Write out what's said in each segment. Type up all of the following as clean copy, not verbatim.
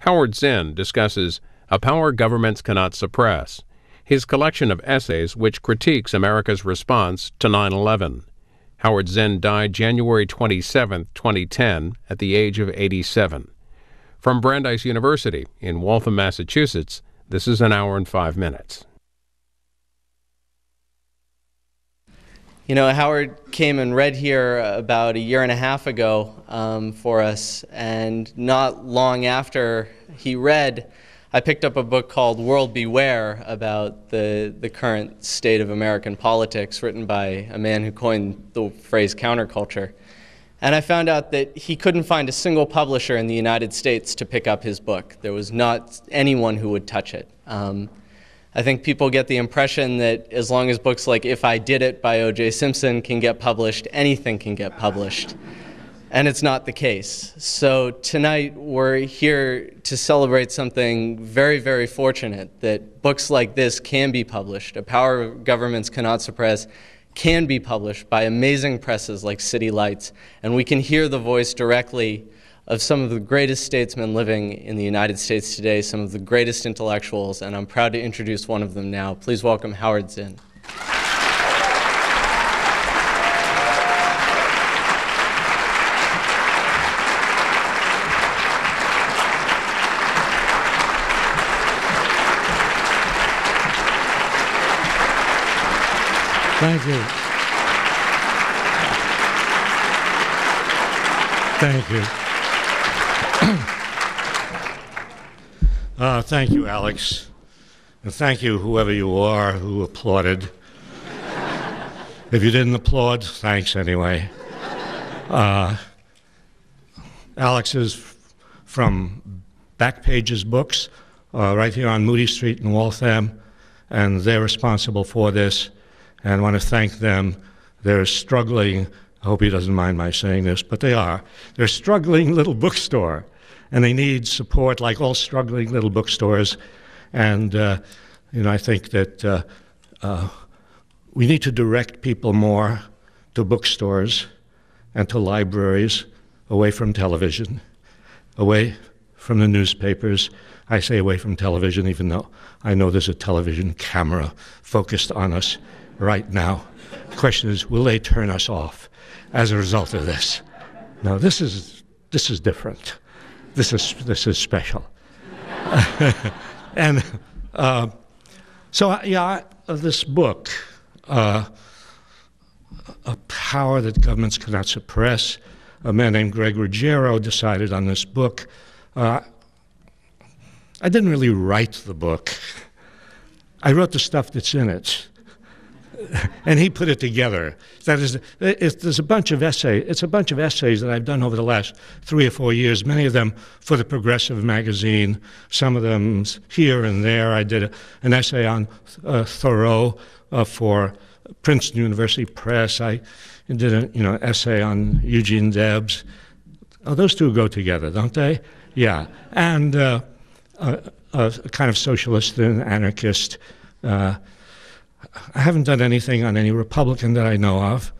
Howard Zinn discusses A Power Governments Cannot Suppress, his collection of essays which critiques America's response to 9/11. Howard Zinn died January 27, 2010, at the age of 87. From Brandeis University in Waltham, Massachusetts, this is an hour and 5 minutes. You know, Howard came and read here about a year and a half ago for us, and not long after he read, I picked up a book called World Beware about the current state of American politics, written by a man who coined the phrase counterculture. And I found out that he couldn't find a single publisher in the United States to pick up his book. There was not anyone who would touch it. I think people get the impression that as long as books like If I Did It by O.J. Simpson can get published, anything can get published. And it's not the case. So tonight we're here to celebrate something very, very fortunate, that books like this can be published. A Power Governments Cannot Suppress can be published by amazing presses like City Lights, and we can hear the voice directly of some of the greatest statesmen living in the United States today, some of the greatest intellectuals, and I'm proud to introduce one of them now. Please welcome Howard Zinn. Thank you. Thank you. Thank you, Alex. And thank you, whoever you are who applauded. If you didn't applaud, thanks anyway. Alex is from Backpages Books, right here on Moody Street in Waltham, and they're responsible for this. And I want to thank them. They're struggling, I hope he doesn't mind my saying this, but they are. They're a struggling little bookstore, and they need support like all struggling little bookstores. And I think that we need to direct people more to bookstores and to libraries, away from television, away from the newspapers. I say away from television, even though I know there's a television camera focused on us right now. The question is, will they turn us off as a result of this? No, this is different. This is special. And this book, A Power That Governments Cannot Suppress, a man named Greg Ruggiero decided on this book. I didn't really write the book. I wrote the stuff that's in it. And he put it together. That is, there's a bunch of essays. It's a bunch of essays that I've done over the last 3 or 4 years, many of them for the Progressive magazine, some of them here and there. I did an essay on Thoreau for Princeton University Press. I did an essay on Eugene Debs. Oh, those two go together, don't they? Yeah. And a kind of socialist and anarchist. I haven't done anything on any Republican that I know of,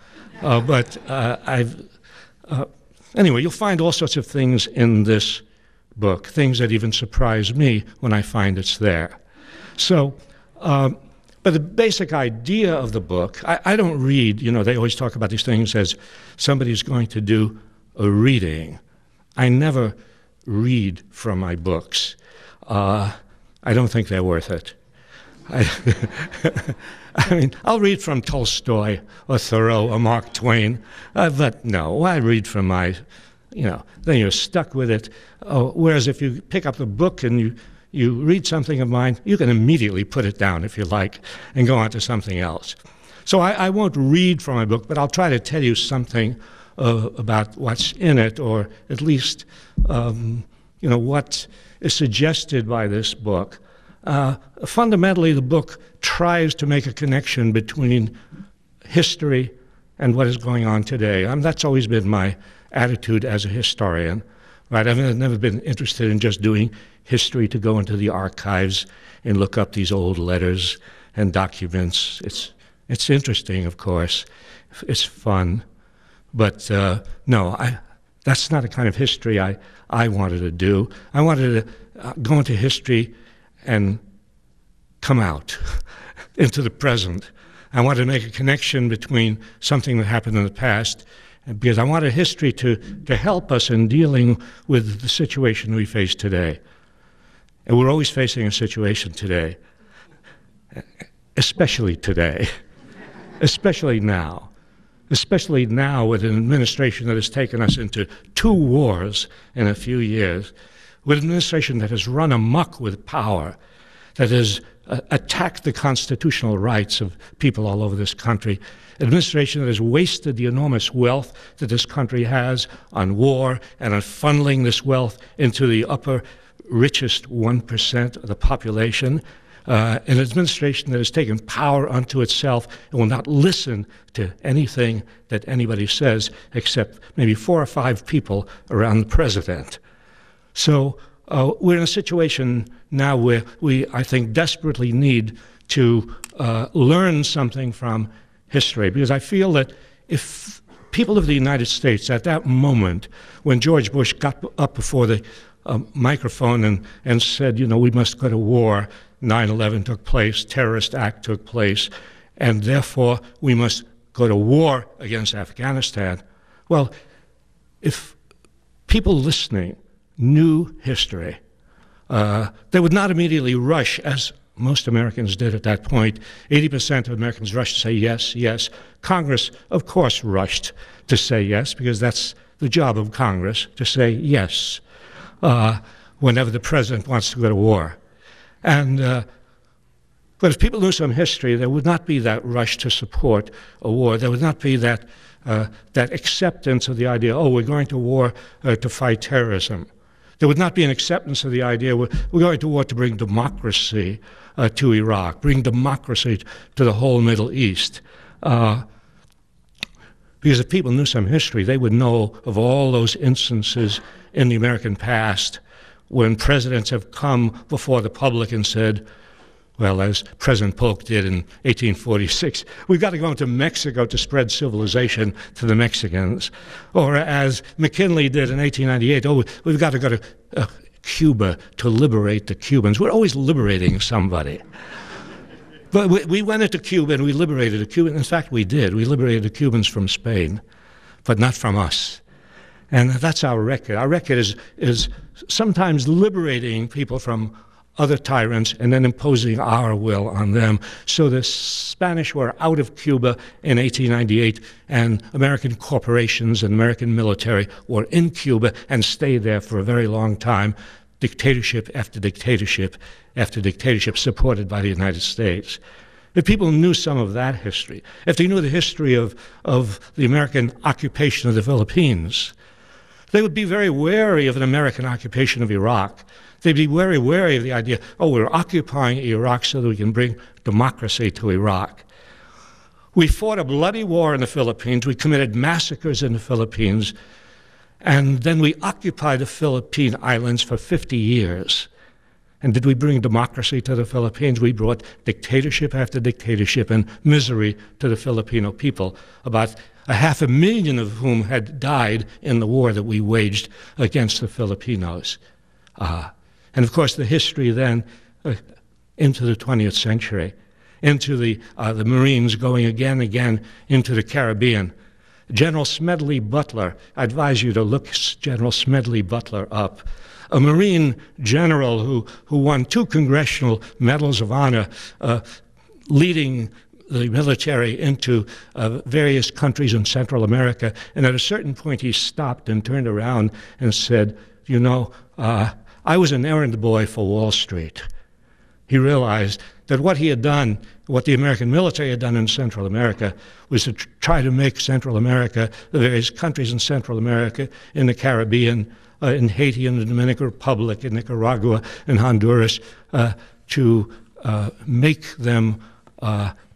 but anyway, you'll find all sorts of things in this book, things that even surprise me when I find it's there. So, but the basic idea of the book, I don't read, they always talk about these things as somebody's going to do a reading. I never read from my books. I don't think they're worth it. I mean, I'll read from Tolstoy or Thoreau or Mark Twain, but no, I read from my, then you're stuck with it. Whereas if you pick up the book and you read something of mine, you can immediately put it down if you like and go on to something else. So I won't read from my book, but I'll try to tell you something about what's in it, or at least, what is suggested by this book. Fundamentally, the book tries to make a connection between history and what is going on today. That's always been my attitude as a historian. Right? I've never been interested in just doing history to go into the archives and look up these old letters and documents. It's interesting, of course. It's fun. But no, That's not the kind of history I wanted to do. I wanted to go into history and come out into the present. I wanted to make a connection between something that happened in the past, because I wanted history to help us in dealing with the situation we face today. And we're always facing a situation today, especially today, especially now with an administration that has taken us into 2 wars in a few years, with an administration that has run amok with power, that has attacked the constitutional rights of people all over this country, an administration that has wasted the enormous wealth that this country has on war and on funneling this wealth into the upper richest 1% of the population, an administration that has taken power unto itself and will not listen to anything that anybody says except maybe 4 or 5 people around the president. So we're in a situation now where we, I think, desperately need to learn something from history, because I feel that if people of the United States at that moment when George Bush got up before the microphone and said, you know, we must go to war, 9/11 took place, terrorist act took place, and therefore we must go to war against Afghanistan. Well, if people listening knew history, they would not immediately rush, as most Americans did at that point. 80% of Americans rushed to say yes, yes. Congress, of course, rushed to say yes, because that's the job of Congress, to say yes whenever the president wants to go to war. But if people knew some history, there would not be that rush to support a war. There would not be that acceptance of the idea, oh, we're going to war to fight terrorism. There would not be an acceptance of the idea, we're going to war to bring democracy to Iraq, bring democracy to the whole Middle East. Because if people knew some history, they would know of all those instances in the American past when presidents have come before the public and said, well, as President Polk did in 1846, we've got to go into Mexico to spread civilization to the Mexicans. Or as McKinley did in 1898, oh, we've got to go to Cuba to liberate the Cubans. We're always liberating somebody. But we went into Cuba and we liberated the Cubans. In fact, we did. We liberated the Cubans from Spain, but not from us. And that's our record. Our record is sometimes liberating people from other tyrants and then imposing our will on them. So the Spanish were out of Cuba in 1898, and American corporations and American military were in Cuba and stayed there for a very long time, dictatorship after dictatorship after dictatorship, supported by the United States. If people knew some of that history, if they knew the history of the American occupation of the Philippines, they would be very wary of an American occupation of Iraq. They'd be very wary of the idea, oh, we're occupying Iraq so that we can bring democracy to Iraq. We fought a bloody war in the Philippines. We committed massacres in the Philippines. And then we occupied the Philippine Islands for 50 years. And did we bring democracy to the Philippines? We brought dictatorship after dictatorship and misery to the Filipino people, about 500,000 of whom had died in the war that we waged against the Filipinos. And of course, the history then into the 20th century, into the Marines going again and again into the Caribbean. General Smedley Butler, I advise you to look General Smedley Butler up, a Marine general who won 2 Congressional Medals of Honor, leading the military into various countries in Central America. And at a certain point, he stopped and turned around and said, you know, I was an errand boy for Wall Street. He realized that what he had done, what the American military had done in Central America, was to try to make Central America, the various countries in Central America, in the Caribbean, in Haiti, in the Dominican Republic, in Nicaragua, in Honduras, to make them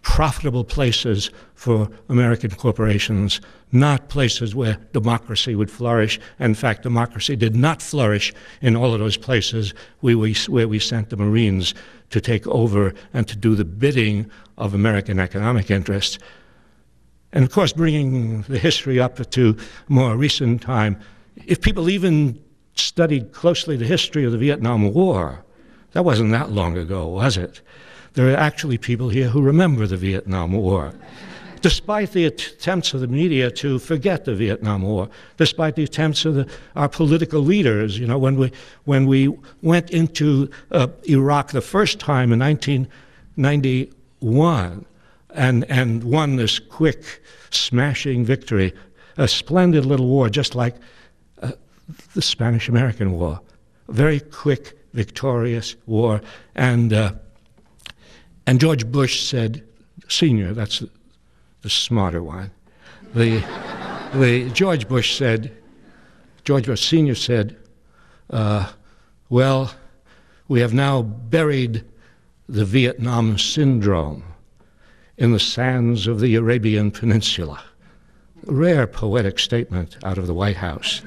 profitable places for American corporations, not places where democracy would flourish. In fact, democracy did not flourish in all of those places where we sent the Marines to take over and to do the bidding of American economic interests. And of course, bringing the history up to more recent time, if people even studied closely the history of the Vietnam War, that wasn't that long ago, was it? There are actually people here who remember the Vietnam War. Despite the attempts of the media to forget the Vietnam War, despite the attempts of our political leaders, when we went into Iraq the first time in 1991 and won this quick, smashing victory, a splendid little war, just like the Spanish-American War, a very quick, victorious war, and George Bush said, Senior, that's the smarter one. George Bush Senior said, well, we have now buried the Vietnam syndrome in the sands of the Arabian Peninsula. A rare poetic statement out of the White House.